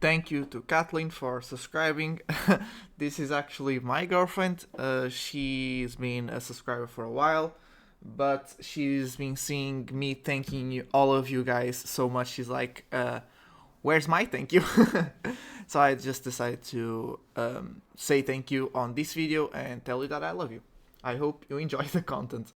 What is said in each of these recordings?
Thank you to Kathleen for subscribing. This is actually my girlfriend. She's been a subscriber for a while, but she's been seeing me thanking you, all of you guys, so much. She's like, "Where's my thank you?" So I just decided to say thank you on this video and tell you that I love you. I hope you enjoy the content.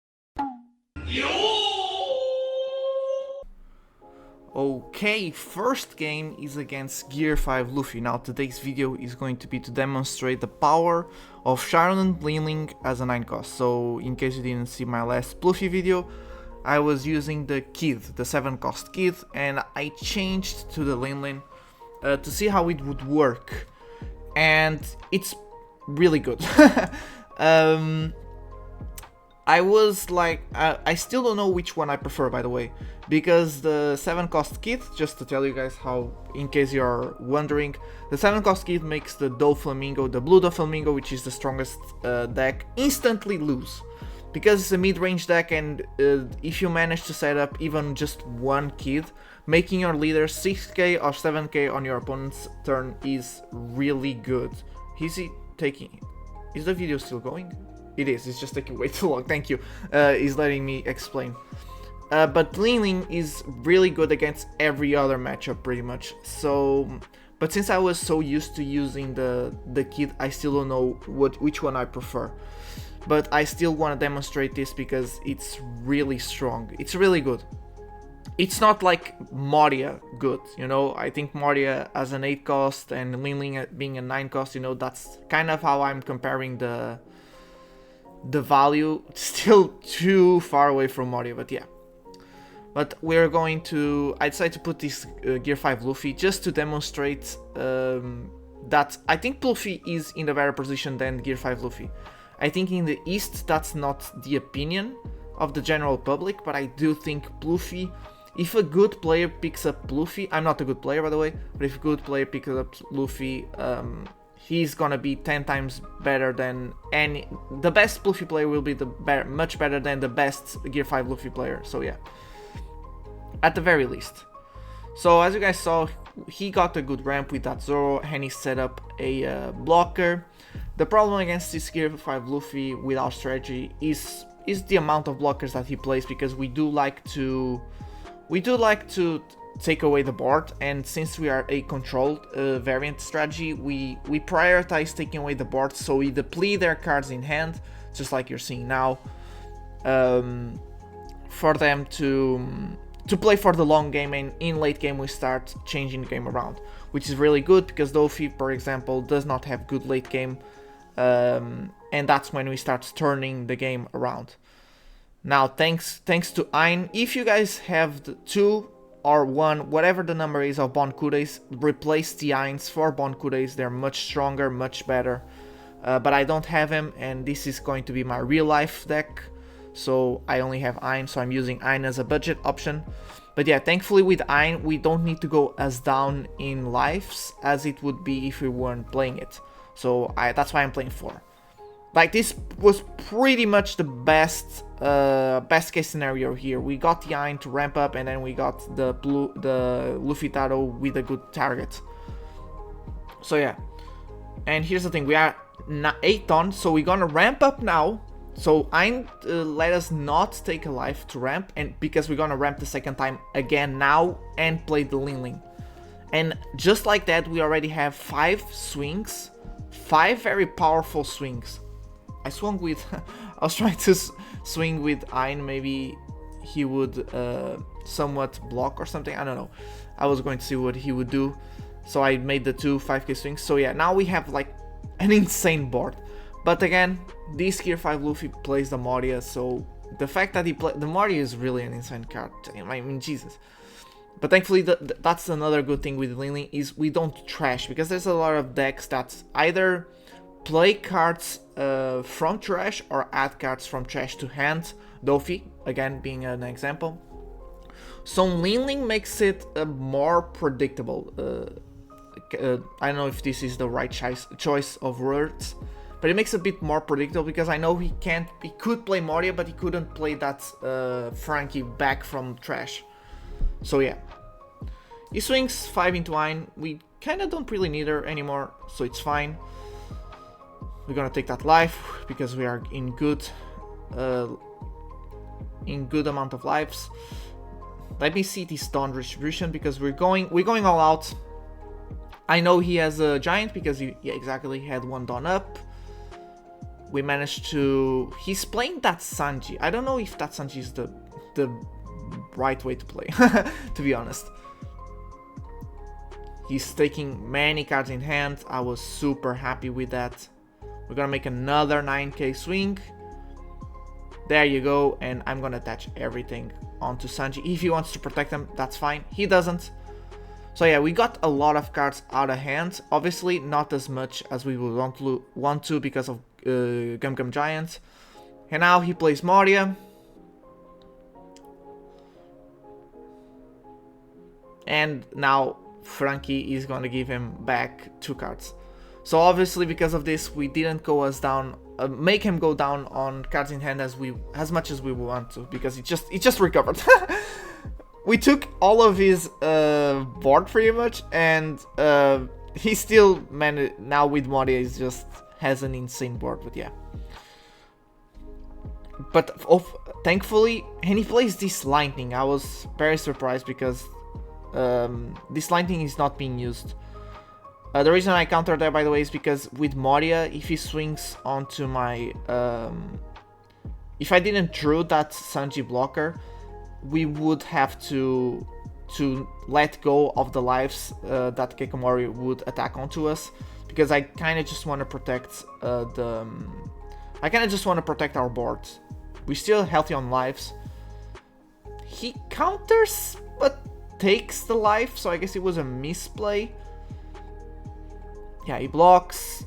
Okay, first game is against G5 Luffy. Now today's video is going to be to demonstrate the power of Sharon and Blingling as a 9 cost. So in case you didn't see my last Pluffy video, I was using the Kid, the 7 cost Kid, and I changed to the Linlin to see how it would work. And it's really good. I was like, I still don't know which one I prefer, by the way, because the 7 cost kit, just to tell you guys how, in case you're wondering, the 7 cost kit makes the Doflamingo, the blue Doflamingo, which is the strongest deck, instantly lose. Because it's a mid-range deck, and if you manage to set up even just one kid, making your leader 6k or 7k on your opponent's turn is really good. Is he taking... Is the video still going? It is, it's just taking way too long, thank you. He's letting me explain. But Blingling is really good against every other matchup, pretty much. So, but since I was so used to using the kid, I still don't know which one I prefer. But I still want to demonstrate this because it's really strong. It's really good. It's not like Moria good, you know. I think Moria as an 8 cost and Blingling being a 9 cost, you know, that's kind of how I'm comparing the value. Still too far away from Moria, but yeah. But we're going to... I decided to put this Gear 5 Luffy just to demonstrate that I think Pluffy is in a better position than Gear 5 Luffy. I think in the East that's not the opinion of the general public, but I do think Pluffy, if a good player picks up Pluffy, I'm not a good player by the way, but if a good player picks up Luffy, he's gonna be 10 times better than any... The best Pluffy player will be much better than the best Gear 5 Luffy player, so yeah. At the very least. So as you guys saw, he got a good ramp with that Zoro, and he set up a blocker. The problem against this Gear 5 Luffy without strategy is the amount of blockers that he plays, because we do like to take away the board, and since we are a controlled variant strategy, we prioritize taking away the board, so we deplete their cards in hand, just like you're seeing now, for them to play for the long game, and in late game we start changing the game around, which is really good because Luffy, for example, does not have good late game, and that's when we start turning the game around. Now, thanks to Ein, if you guys have the 2 or 1, whatever the number is of Bonkudes, replace the Eins for Bonkudes. They're much stronger, much better. But I don't have him, and this is going to be my real life deck. So I only have Ein, so I'm using Ein as a budget option. But yeah, thankfully with Ein, we don't need to go as down in lives as it would be if we weren't playing it. So that's why I'm playing 4. Like, this was pretty much the best case scenario here. We got the Ein to ramp up, and then we got the Luffy Taro with a good target. So yeah. And here's the thing, we are 8 on, so we're gonna ramp up now. So Ein let us not take a life to ramp, and because we're gonna ramp the second time again now and play the Linling. And just like that, we already have 5 swings, 5 very powerful swings. I swung with, I was trying to swing with Ein, maybe he would somewhat block or something, I don't know. I was going to see what he would do, so I made the 2 5k swings. So yeah, now we have like an insane board. But again, this Gear 5 Luffy plays the Moria, so the fact that he plays the Moria is really an insane card. I mean, Jesus. But thankfully, that's another good thing with Linling, is we don't trash, because there's a lot of decks that either play cards from trash or add cards from trash to hand. Dofi, again, being an example. So Linling makes it more predictable. I don't know if this is the right choice of words, but it makes it a bit more predictable, because I know he could play Moria, but he couldn't play that Frankie back from trash. So yeah, he swings 5 into Ein. We kinda don't really need her anymore, so it's fine. We're gonna take that life because we are in good amount of lives. Let me see this dawn distribution because we're going all out. I know he has a giant because he exactly had one dawn up. We managed to... He's playing that Sanji. I don't know if that Sanji is the right way to play, to be honest. He's taking many cards in hand. I was super happy with that. We're gonna make another 9k swing. There you go, and I'm gonna attach everything onto Sanji. If he wants to protect them, that's fine. He doesn't. So yeah, we got a lot of cards out of hand. Obviously, not as much as we would want to because of Gum Gum Giant. And now he plays Moria. And now Frankie is gonna give him back 2 cards. So obviously, because of this, we didn't go as down, make him go down on cards in hand as much as we want to, because it just recovered. We took all of his board pretty much, and he still managed. Now with Moria, he just has an insane board, but yeah. But thankfully, and he plays this lightning. I was very surprised because this lightning is not being used. The reason I countered that, by the way, is because with Moria, if he swings onto my... if I didn't draw that Sanji blocker, we would have to let go of the lives that Kekomori would attack onto us, because I kind of just want to protect I kind of just want to protect our board. We're still healthy on lives. He counters, but takes the life, so I guess it was a misplay. Yeah, he blocks,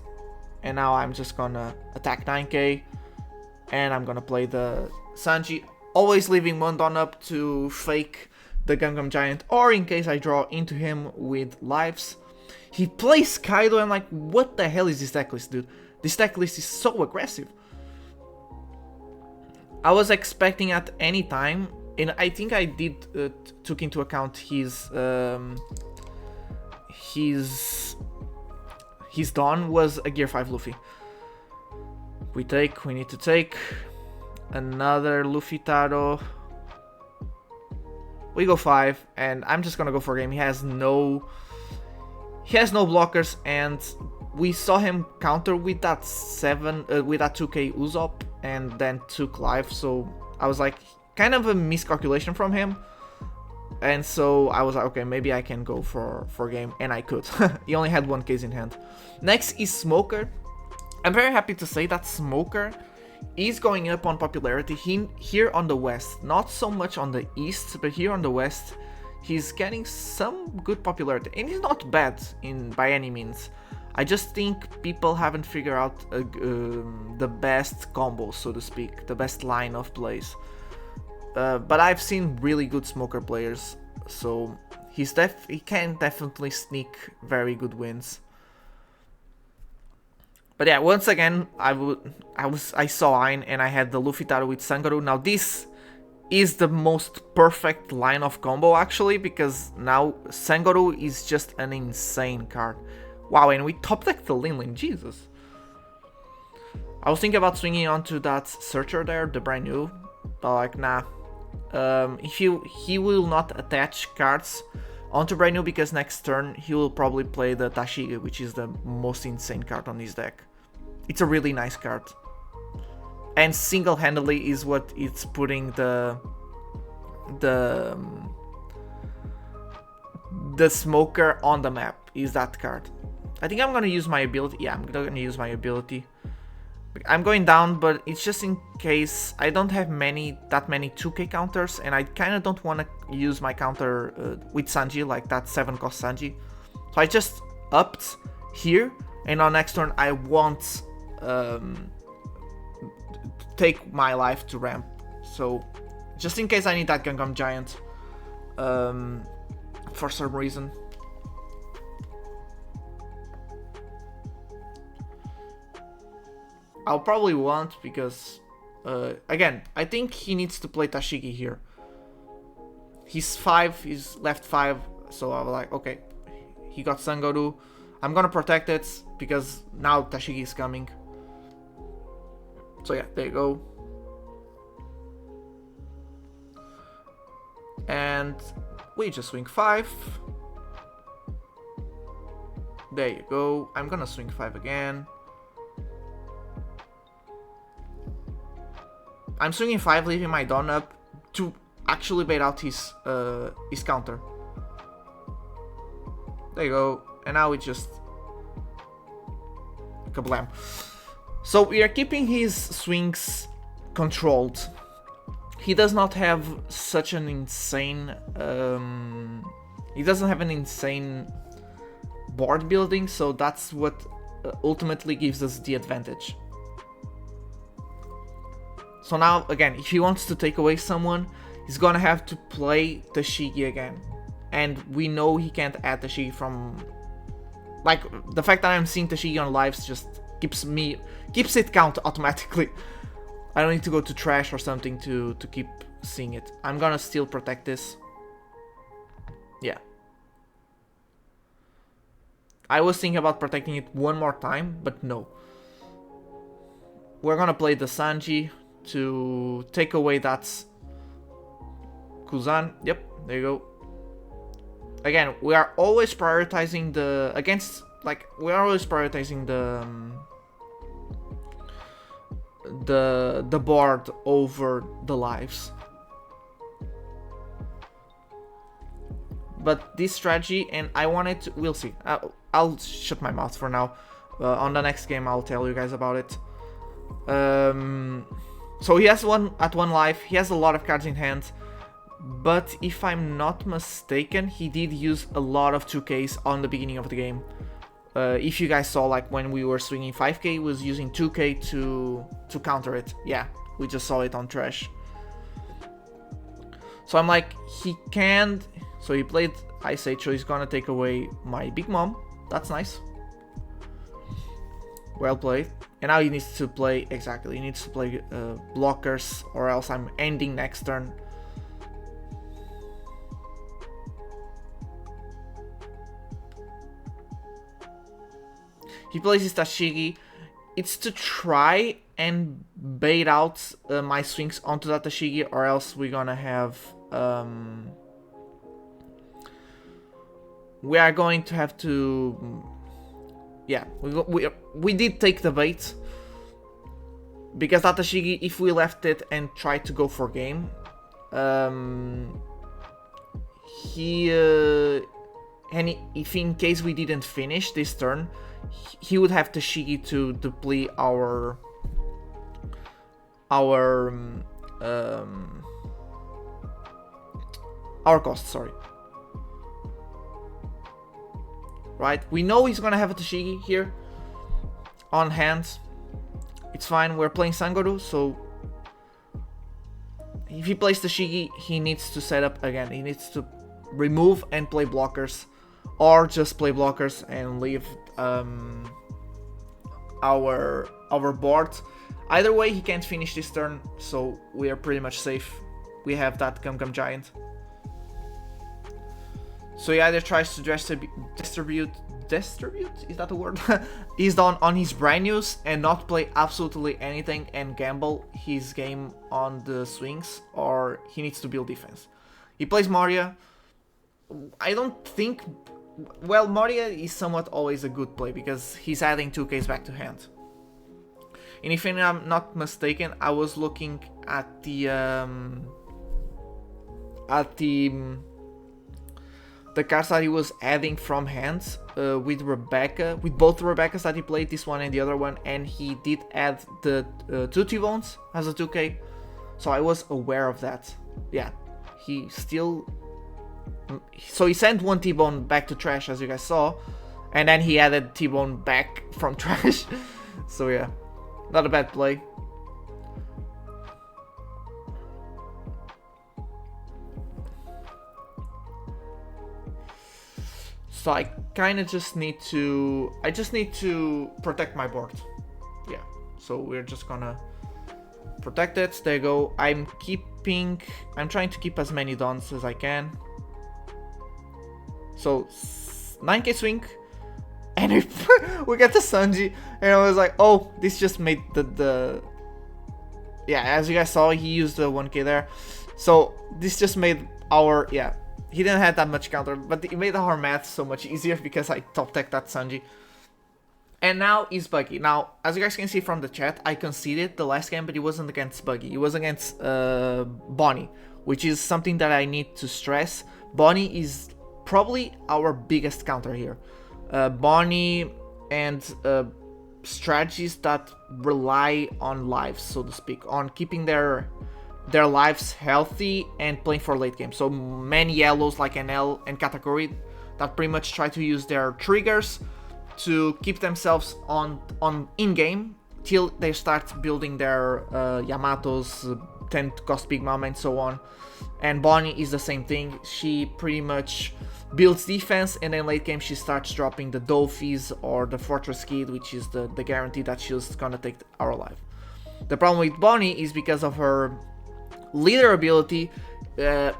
and now I'm just gonna attack 9k, and I'm gonna play the Sanji, always leaving one dawn up to fake the Gum Gum Giant, or in case I draw into him with lives. He plays Kaido, and like, what the hell is this decklist, dude? This decklist is so aggressive. I was expecting at any time, and I think I did took into account his dawn was a Gear 5 Luffy. We need to take another Luffy Taro. We go 5, and I'm just gonna go for game. He has no blockers, and we saw him counter with that 2k Usopp, and then took life. So I was like, kind of a miscalculation from him. And so I was like, okay, maybe I can go for game, and I could. He only had 1 case in hand. Next is Smoker. I'm very happy to say that Smoker is going up on popularity here on the west. Not so much on the east, but here on the west, he's getting some good popularity. And he's not bad by any means. I just think people haven't figured out the best combos, so to speak, the best line of plays. But I've seen really good Smoker players, so he can definitely sneak very good wins. But yeah, once again, I saw Ain, and I had the Luffy Taro with Sangaru. Now this is the most perfect line of combo, actually, because now Sangaru is just an insane card. Wow, and we top decked the Lin Lin, Jesus. I was thinking about swinging onto that Searcher there, the brand new, but like, nah. He will not attach cards onto brand new, because next turn he will probably play the Tashige, which is the most insane card on his deck. It's a really nice card, and single-handedly is what it's putting the Smoker on the map, is that card. I think I'm gonna use my ability. Yeah, I'm gonna use my ability. I'm going down, but it's just in case I don't have that many 2k counters, and I kind of don't want to use my counter with Sanji, like that 7 cost Sanji. So I just upped here, and on next turn I won't take my life to ramp. So just in case I need that Gum Gum Giant for some reason. I'll probably want, because again, I think he needs to play Tashigi here. He's 5, he's left 5, so I was like, okay, he got Sangoru. I'm gonna protect it because now Tashigi is coming. So yeah, there you go. And we just swing 5. There you go. I'm gonna swing 5 again. I'm swinging 5, leaving my Dawn up to actually bait out his counter. There you go. And now we just kablam. So we are keeping his swings controlled. He does not have such an insane he doesn't have an insane board building, so that's what ultimately gives us the advantage. So now again, if he wants to take away someone, he's gonna have to play Tashigi again. And we know he can't add Tashigi from... Like, the fact that I'm seeing Tashigi on lives just keeps it count automatically. I don't need to go to trash or something to keep seeing it. I'm gonna still protect this. Yeah. I was thinking about protecting it one more time, but no. We're gonna play the Sanji to take away that Kuzan. Yep, there you go. Again, we are always prioritizing the... we are always prioritizing the board over the lives. But this strategy, and I wanted to... We'll see. I'll shut my mouth for now. On the next game, I'll tell you guys about it. So he has one life. He has a lot of cards in hand. But if I'm not mistaken, he did use a lot of 2Ks on the beginning of the game. If you guys saw, like, when we were swinging 5K, he was using 2K to counter it. Yeah, we just saw it on trash. So I'm like, he can't... So he played Ice Age, so he's gonna take away my Big Mom. That's nice. Well played. And now he needs to play... Exactly, he needs to play blockers, or else I'm ending next turn. He plays his Tashigi. It's to try and bait out my swings onto that Tashigi, or else we're gonna have... we are going to have to... Yeah, we did take the bait. Because that Tashigi, if we left it and tried to go for game... if in case we didn't finish this turn, he would have Tashigi to deplete our cost, sorry. Right, we know he's gonna have a Tashigi here on hand. It's fine, we're playing Sangoru, so if he plays Tashigi, he needs to set up again. He needs to remove and play blockers, or just play blockers and leave our board. Either way, he can't finish this turn, so we are pretty much safe. We have that Gum Giant. So he either tries to distribute, is that the word? He's done on his brand news and not play absolutely anything and gamble his game on the swings, or he needs to build defense. He plays Moria. I don't think... Well, Moria is somewhat always a good play because he's adding 2Ks back to hand. And if I'm not mistaken, I was looking at the cards that he was adding from hand with Rebecca, with both Rebeccas that he played, this one and the other one, and he did add the 2 T-Bones as a 2K, so I was aware of that. Yeah, he still... So he sent one T-Bone back to trash, as you guys saw, and then he added T-Bone back from trash. So yeah, not a bad play. So I kind of just need to... I just need to protect my board. Yeah, so we're just gonna protect it. There you go. I'm trying to keep as many dons as I can. So 9k swing, and we get the Sanji, and I was like, oh, this just made the yeah, as you guys saw, he used the 1k there, so this just made our, yeah, he didn't have that much counter, but it made our math so much easier because I top tech that Sanji. And now is Buggy. Now, as you guys can see from the chat, I conceded the last game, but it wasn't against Buggy. It was against Bonnie, which is something that I need to stress. Bonnie is probably our biggest counter here. Bonnie and strategies that rely on lives, so to speak, on keeping their lives healthy and playing for late game. So many yellows like NL and Katakuri that pretty much try to use their triggers to keep themselves on in-game till they start building their Yamatos, tend to cost big mana and so on. And Bonnie is the same thing. She pretty much builds defense, and then late game she starts dropping the Dolphys or the Fortress Kid, which is the guarantee that she's gonna take our life. The problem with Bonnie is because of her leader ability,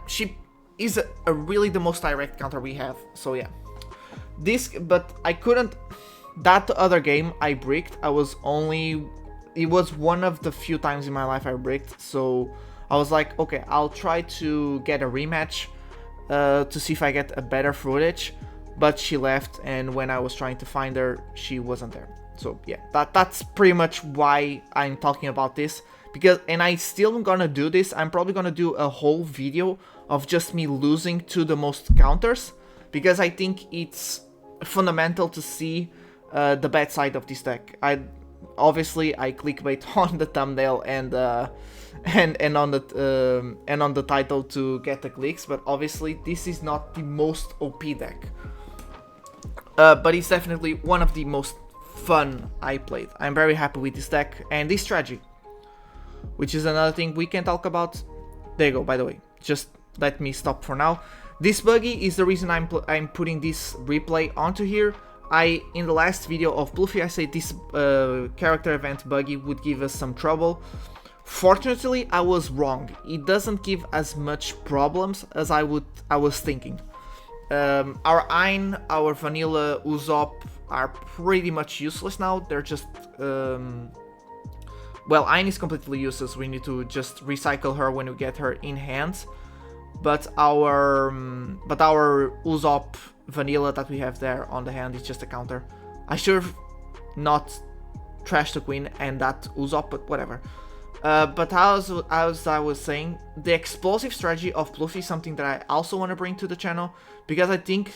she is a really the most direct counter we have, so yeah. But I couldn't, that other game I bricked, it was one of the few times in my life I bricked, so I was like, okay, I'll try to get a rematch to see if I get a better footage, but she left, and when I was trying to find her, she wasn't there. So yeah, that's pretty much why I'm talking about this, because, and I still gonna do this, I'm probably gonna do a whole video of just me losing to the most counters, because I think it's fundamental to see the bad side of this deck. Obviously I clickbait on the thumbnail and on the title to get the clicks, but obviously this is not the most OP deck. But it's definitely one of the most fun I played. I'm very happy with this deck and this strategy, which is another thing we can talk about. There you go, by the way. Just let me stop for now. This Buggy is the reason I'm putting this replay onto here. In the last video of Pluffy, I said this character event Buggy would give us some trouble. Fortunately, I was wrong. It doesn't give as much problems as I was thinking. Our Ein, our Vanilla, Usopp are pretty much useless now. They're just well, Ein is completely useless. We need to just recycle her when we get her in hand. But our Usopp Vanilla that we have there on the hand is just a counter. I should have not trashed the Queen and that Usopp, but whatever. But as I was saying, the explosive strategy of Pluffy is something that I also want to bring to the channel, because I think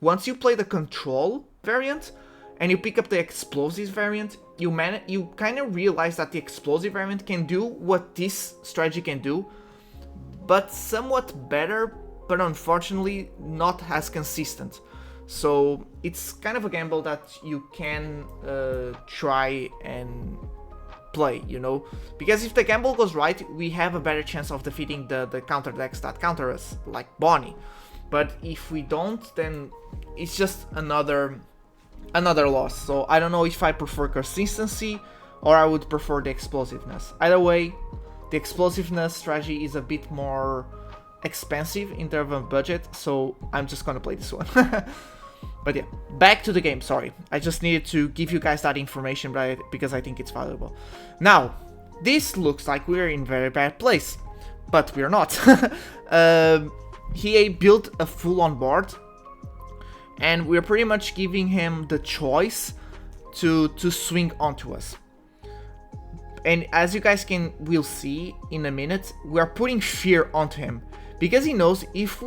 once you play the control variant and you pick up the explosive variant, you kind of realize that the explosive variant can do what this strategy can do, but somewhat better, but unfortunately not as consistent. So it's kind of a gamble that you can try and play, you know, because if the gamble goes right, we have a better chance of defeating the counter decks that counter us, like Bonnie. But if we don't, then it's just another loss. So I don't know if I prefer consistency or I would prefer the explosiveness. Either way, the explosiveness strategy is a bit more expensive in terms of budget, so I'm just gonna play this one. But yeah, back to the game, sorry. I just needed to give you guys that information because I think it's valuable. Now, this looks like we're in very bad place, but we're not. He built a full-on board, and we're pretty much giving him the choice to swing onto us. And as you guys will see in a minute, we are putting fear onto him, because he knows if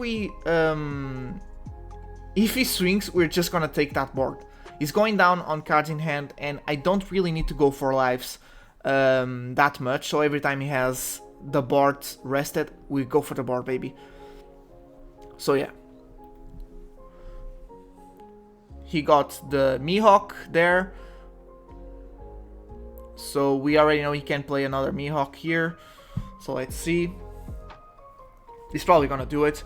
he swings, we're just gonna take that board. He's going down on cards in hand, and I don't really need to go for lives that much. So every time he has the board rested, we go for the board, baby. So yeah, he got the Mihawk there. So we already know he can play another Mihawk here. So let's see. He's probably gonna do it.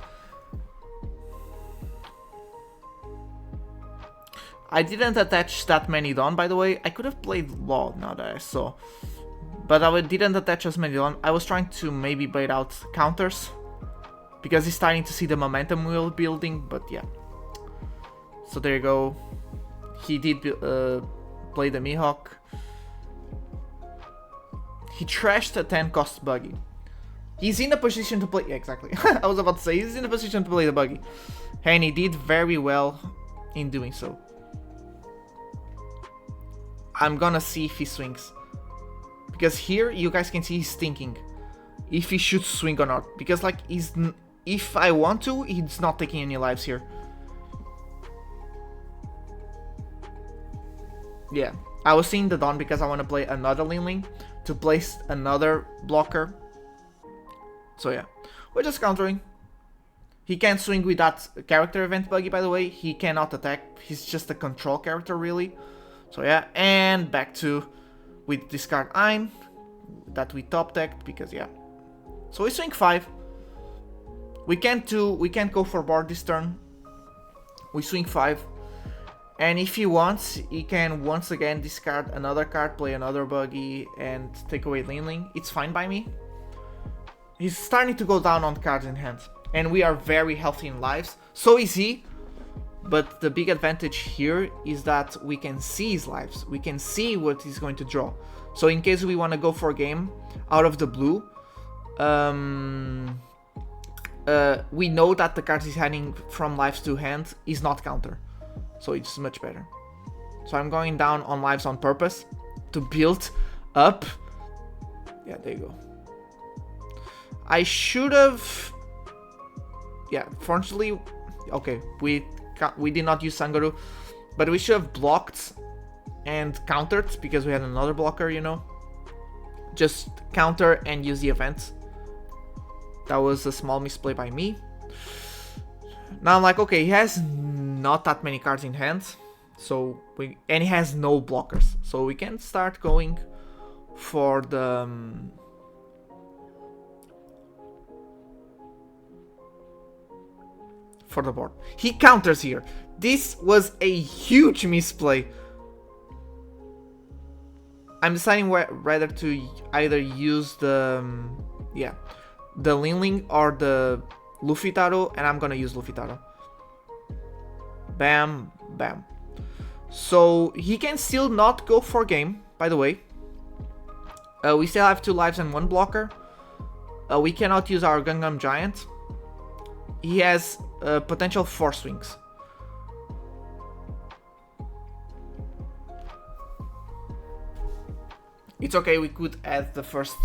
I didn't attach that many Dawn, by the way. I could have played Law now that I saw, but I didn't attach as many Dawn. I was trying to maybe bait out counters, because he's starting to see the momentum wheel building, but yeah. So there you go. He did play the Mihawk. He trashed a 10 cost Buggy. He's in a position to play... Yeah, exactly. I was about to say, he's in a position to play the Buggy. And he did very well in doing so. I'm gonna see if he swings. Because here, you guys can see he's thinking if he should swing or not. Because, like, if I want to, he's not taking any lives here. Yeah, I was seeing the Dawn because I want to play another Linling to place another blocker. So yeah, we're just countering. He can't swing with that character event Buggy, by the way. He cannot attack. He's just a control character, really. So yeah, and back to with discard Ein that we top decked because yeah. So we swing 5. We can't go for board this turn. We swing 5. And if he wants, he can once again discard another card, play another Buggy, and take away Linling. It's fine by me. He's starting to go down on cards in hand. And we are very healthy in lives. So is he. But the big advantage here is that we can see his lives. We can see what he's going to draw. So in case we want to go for a game out of the blue, we know that the cards he's handing from lives to hand is not counter. So it's much better. So I'm going down on lives on purpose to build up. Yeah, there you go. I should have... Yeah, fortunately... Okay, we did not use Sangaru, but we should have blocked and countered because we had another blocker, you know. Just counter and use the event. That was a small misplay by me. Now I'm like, okay, he has not that many cards in hand, so and he has no blockers, so we can start going for the board. He counters here. This was a huge misplay. I'm deciding whether to either use the the Linling or the Luffy Taro, and I'm gonna use Luffy Taro. Bam, bam. So he can still not go for game, by the way. We still have 2 lives and 1 blocker. We cannot use our Gungam Giant. He has potential 4 swings. It's okay, we could add the first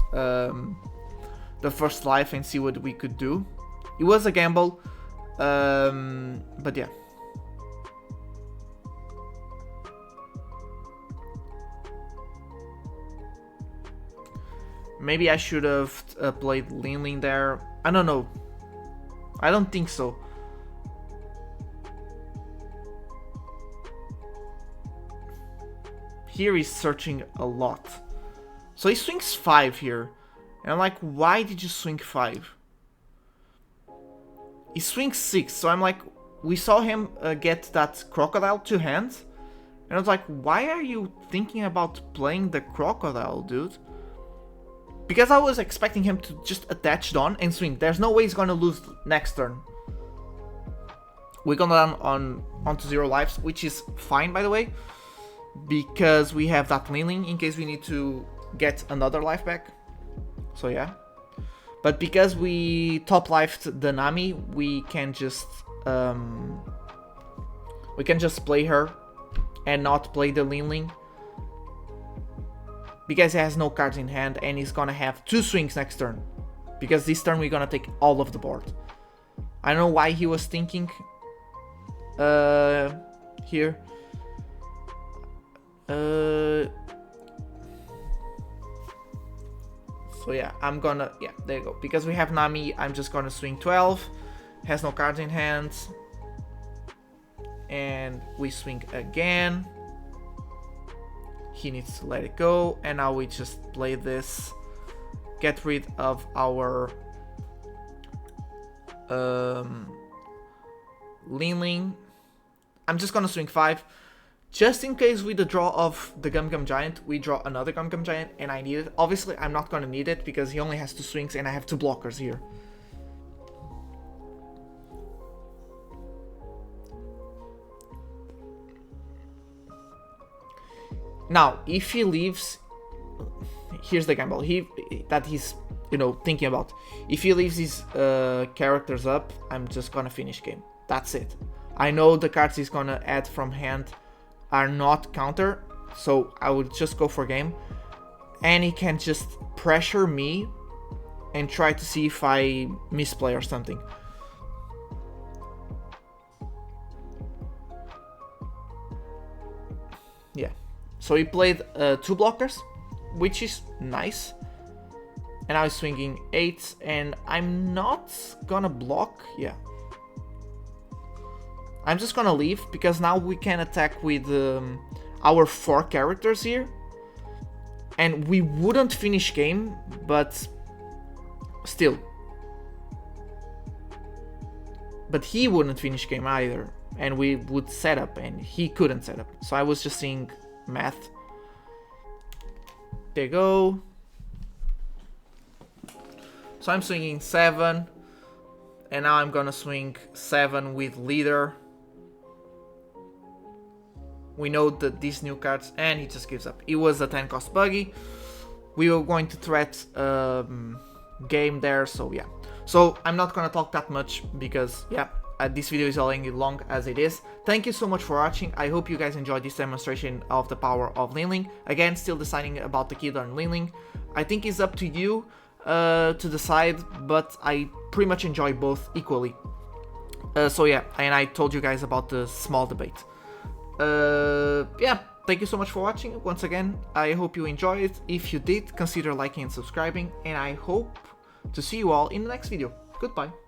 life and see what we could do. It was a gamble, but yeah. Maybe I should have played Linling there. I don't know. I don't think so. Here he's searching a lot. So he swings 5 here. And I'm like, why did you swing 5? He swings 6. So I'm like, we saw him get that crocodile to hand. And I was like, why are you thinking about playing the crocodile, dude? Because I was expecting him to just attach Dawn and swing. There's no way he's gonna lose next turn. We're gonna down onto 0 lives, which is fine, by the way. Because we have that Linling in case we need to get another life back. So yeah. But because we top lifed the Nami, we can just play her and not play the Linling. Because he has no cards in hand and he's gonna have 2 swings next turn. Because this turn we're gonna take all of the board. I don't know why he was thinking here. So yeah, I'm gonna, yeah, there you go. Because we have Nami, I'm just gonna swing 12. Has no cards in hand. And we swing again. He needs to let it go. And now we just play this. Get rid of our Linling. I'm just gonna swing 5. Just in case with the draw of the Gum Gum Giant, we draw another Gum Gum Giant and I need it. Obviously, I'm not gonna need it because he only has 2 swings and I have 2 blockers here. Now, if he leaves, here's the gamble that he's, you know, thinking about. If he leaves his characters up, I'm just gonna finish game. That's it. I know the cards he's gonna add from hand are not counter, so I would just go for game. And he can just pressure me and try to see if I misplay or something. Yeah. So he played 2 blockers, which is nice. And I was swinging 8, and I'm not gonna block. Yeah. I'm just gonna leave, because now we can attack with our 4 characters here. And we wouldn't finish game, but still. But he wouldn't finish game either. And we would set up, and he couldn't set up. So I was just seeing math. There you go. So I'm swinging 7. And now I'm gonna swing 7 with leader. We know that these new cards, and he just gives up. It was a 10 cost Buggy. We were going to threat game there, so yeah. So I'm not gonna talk that much because yeah, this video is already long as it is. Thank you so much for watching. I hope you guys enjoyed this demonstration of the power of Linling. Again, still deciding about the Kidor and Linling. I think it's up to you to decide, but I pretty much enjoy both equally. So yeah, and I told you guys about the small debate. Yeah, thank you so much for watching. Once again, I hope you enjoyed it. If you did, consider liking and subscribing, and I hope to see you all in the next video. Goodbye.